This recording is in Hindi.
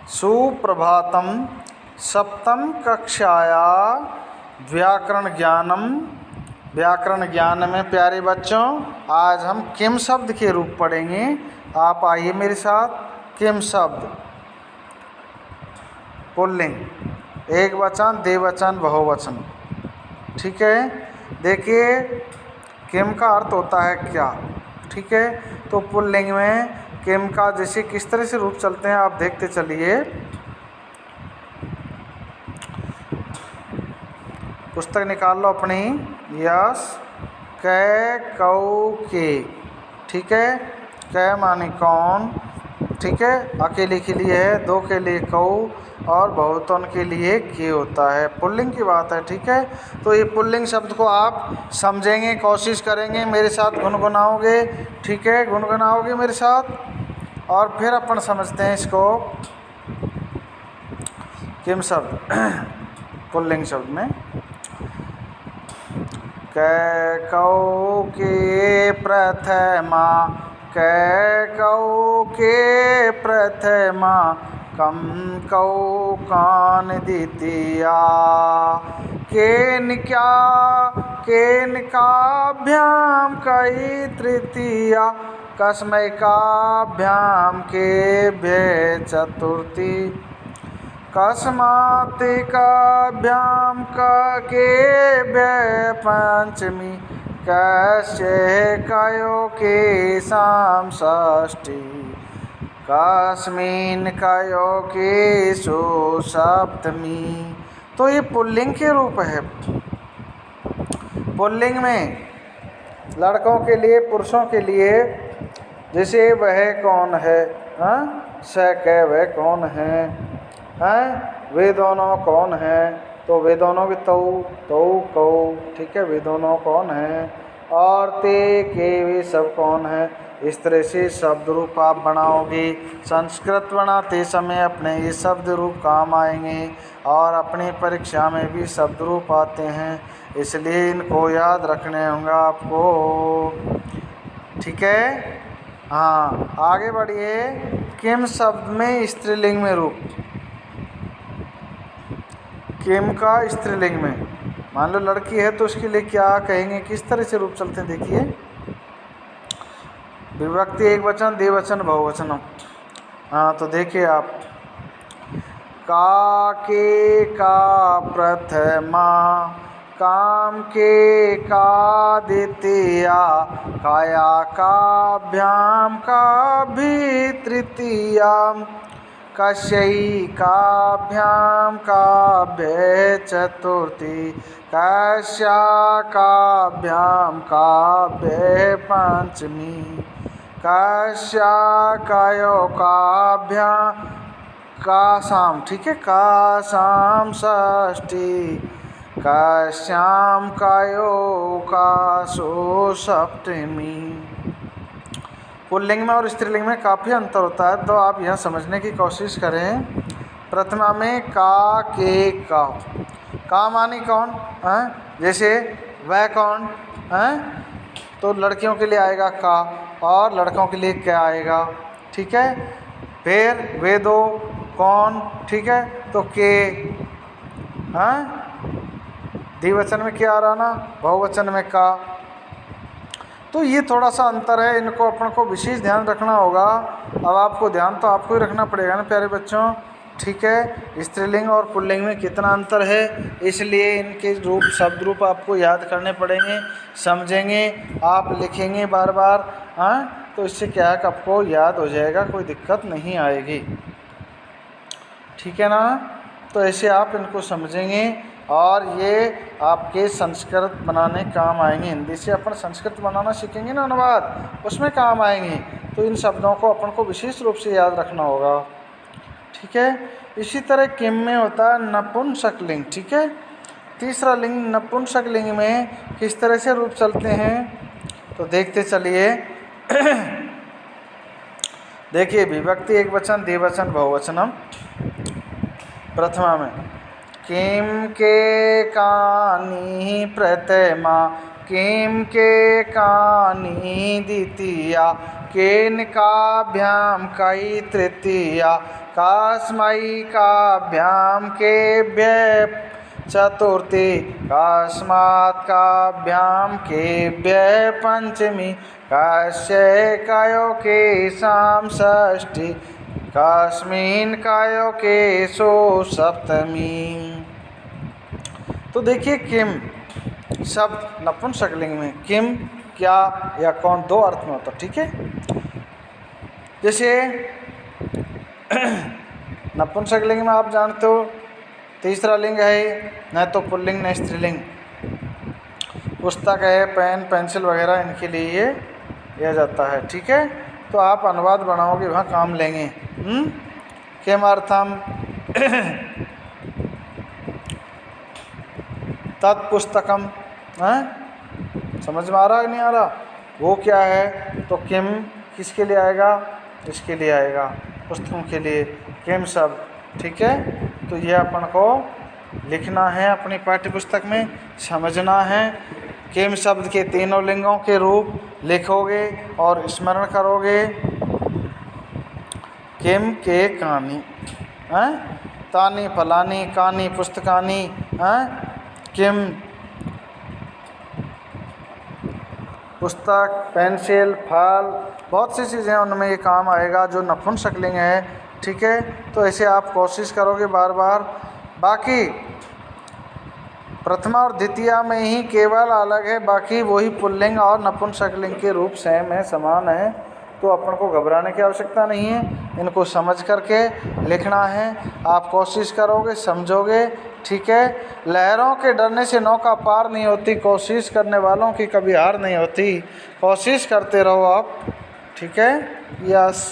सुप्रभातम। सप्तम कक्षाया व्याकरण ज्ञान में प्यारे बच्चों, आज हम किम शब्द के रूप पढ़ेंगे। आप आइए मेरे साथ। किम शब्द पुल्लिंग, एक वचन, द्विवचन, बहुवचन। ठीक है, देखिए किम का अर्थ होता है क्या। ठीक है, तो पुल्लिंग में किम का जैसे किस तरह से रूप चलते हैं आप देखते चलिए। पुस्तक निकाल लो अपनी। यस, कै, कौ, के। ठीक है, कै माने कौन। ठीक है, अकेले के लिए है, दो के लिए कौ और बहुतन के लिए के होता है। पुल्लिंग की बात है। ठीक है, तो ये पुल्लिंग शब्द को आप समझेंगे, कोशिश करेंगे, मेरे साथ गुनगुनाओगे। ठीक है, गुनगुनाओगे मेरे साथ और फिर अपन समझते हैं इसको। किम शब्द पुल्लिंग शब्द में कै, कौ, के प्रथमा, कै, कौ, के प्रथमा, कम, कौ, कान द्वितीया, केनिका, केनकाभ्याम कई तृतीया, कस्मैकाभ्याम के भ्य चतुर्थी, कस्मातिकाभ्याम के भ्य पंचमी, कस्य कयो के साम षष्ठी, कस्मिन् कयो के सो सप्तमी। तो ये पुल्लिंग के रूप है। पुल्लिंग में लड़कों के लिए, पुरुषों के लिए, जैसे वह कौन है, स कै वह कौन है, वे दोनों कौन हैं, तो वे दोनों भी तौ, तौ, कौ। ठीक है, वे दोनों कौन हैं, और ते, के, वे सब कौन हैं। इस तरह से शब्द रूप आप बनाओगे। संस्कृत बनाते समय अपने ये शब्द रूप काम आएंगे और अपनी परीक्षा में भी शब्द रूप आते हैं, इसलिए इनको याद रखने होंगे आपको। ठीक है, हाँ, आगे बढ़िए। किम शब्द में स्त्रीलिंग में रूप। किम का स्त्रीलिंग में, मान लो लड़की है तो उसके लिए क्या कहेंगे, किस तरह से रूप चलते हैं देखिए। विभक्ति एक वचन, द्विवचन, बहुवचन। हाँ, तो देखिए आप। का, के, का प्रथमा, काम के का द्वितीया, काया काभ्याम का भी तृतीया, कस्यैकाभ्याम काभ्य चतुर्थी, कस्याकाभ्याम काभ्य पंचमी, कस्याकयोकाभ्याम का साम। ठीक है, का साम षष्ठी, कस्याम कयो का सो सप्तमी। पुल्लिंग में और स्त्रीलिंग में काफ़ी अंतर होता है, तो आप यह समझने की कोशिश करें। प्रथमा में का, के, का मानी कौन है, जैसे वह कौन है, तो लड़कियों के लिए आएगा का और लड़कों के लिए क्या आएगा। ठीक है, फिर वे दो कौन। ठीक है, तो के, द्विवचन में क्या आ रहा ना, बहुवचन में का। तो ये थोड़ा सा अंतर है, इनको अपन को विशेष ध्यान रखना होगा। अब आपको ध्यान तो आपको ही रखना पड़ेगा ना प्यारे बच्चों। ठीक है, स्त्रीलिंग और पुल्लिंग में कितना अंतर है, इसलिए इनके रूप, शब्द रूप आपको याद करने पड़ेंगे, समझेंगे, आप लिखेंगे बार बार। तो इससे क्या है कि आपको याद हो जाएगा, कोई दिक्कत नहीं आएगी। ठीक है ना, तो ऐसे आप इनको समझेंगे और ये आपके संस्कृत बनाने काम आएंगे। हिंदी से अपन संस्कृत बनाना सीखेंगे ना, अनुवाद, उसमें काम आएंगे। तो इन शब्दों को अपन को विशेष रूप से याद रखना होगा। ठीक है, इसी तरह किम में होता है नपुंसक लिंग। ठीक है, तीसरा लिंग नपुंसक लिंग में किस तरह से रूप चलते हैं, तो देखते चलिए। देखिए, विभक्ति एक वचन, द्विवचन, बहुवचनम। प्रथमा में किम के कानी प्रथमा, किम के कानी द्वितीया, केनकाभ्याम कई तृतीया, कास्मै काभ्याम केभ्य चतुर्थी कास्मात् काभ्याम केभ्य पंचमी कास्य कायो के शाम षष्ठी कास्मिन् कायो के सो सप्तमी। तो देखिए किम शब्द नपुंसकलिंग में किम क्या या कौन दो अर्थ में होता, ठीक है। जैसे नपुंसकलिंग में आप जानते हो तीसरा लिंग है, न तो पुल्लिंग न स्त्रीलिंग। पुस्तक है, पेन पेंसिल वगैरह इनके लिए ये लिया जाता है, ठीक है। तो आप अनुवाद बनाओगे वहाँ काम लेंगे। किमर्थम तत्पुस्तकम, समझ में आ रहा है नहीं आ रहा, वो क्या है। तो किम किसके लिए आएगा, इसके लिए आएगा, पुस्तकों के लिए किम शब्द, ठीक है। तो ये अपन को लिखना है अपनी पाठ्य पुस्तक में, समझना है। किम शब्द के तीनों लिंगों के रूप लिखोगे और स्मरण करोगे। किम के कानी, तानी फलानी कानी पुस्तकानी, किम पुस्तक पेंसिल फल बहुत सी चीज़ें उनमें ये काम आएगा जो नपुंसकलिंग है, ठीक है। तो ऐसे आप कोशिश करोगे बार बार। बाकी प्रथमा और द्वितीया में ही केवल अलग है, बाकी वही पुल्लिंग और नपुंसकलिंग के रूप सेम है, समान है। तो अपन को घबराने की आवश्यकता नहीं है, इनको समझ करके लिखना है। आप कोशिश करोगे समझोगे, ठीक है। लहरों के डरने से नौका पार नहीं होती, कोशिश करने वालों की कभी हार नहीं होती। कोशिश करते रहो आप, ठीक है। यस।